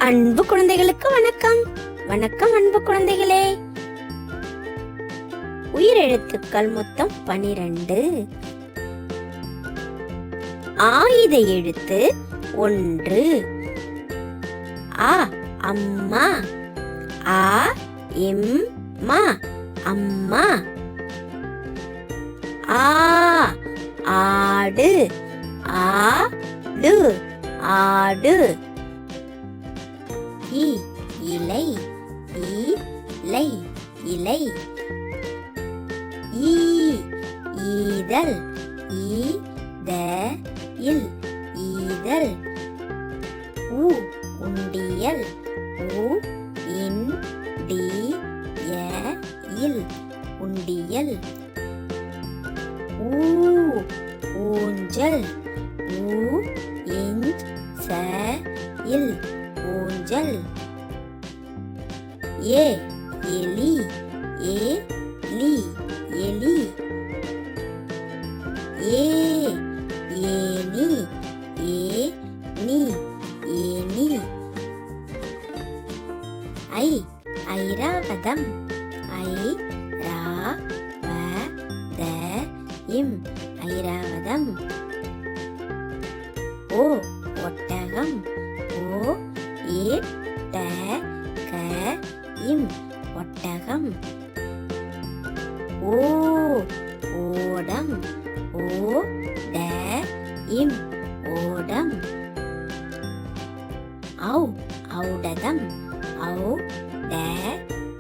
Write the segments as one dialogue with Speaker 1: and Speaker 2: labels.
Speaker 1: அன்பு குழந்தைகளுக்கு வணக்கம். வணக்கம் அன்பு குழந்தைகளே. உயிரெழுத்துக்கள் மொத்தம் 12. ஆயுத எழுத்து 1. ஆ அம்மா. ஆ எம்மா அம்மா. ஆ ஆடு. ஆடு ஆடு. இ இலை. இலை இலை. ஈ ஈதல். ஈதல் ஈதல். உ உண்டியல். உண்டியல் உண்டியல். ஊ ஊஞ்சல். ஊஞ்சல் ஊஞ்சல். ஏ எலி. ஏலி எலி. ஏ ஏனி. ஏனி ஏனி. ஐ ஐராவதம். ஐராவதம் ஐராவதம். ஓ ஒட்டகம். ஓ ஏட்டகம் ஒட்டகம். ஓ ஓடம். ஓடம் ஓடம். ஔ ஔடதம். ஔடதம்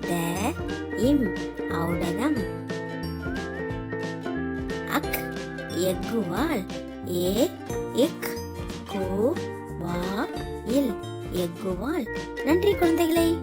Speaker 1: ஔடதம். அக் எக்குவால். எக் கு வா இல் எக்குவால். நன்றி குழந்தைகளே.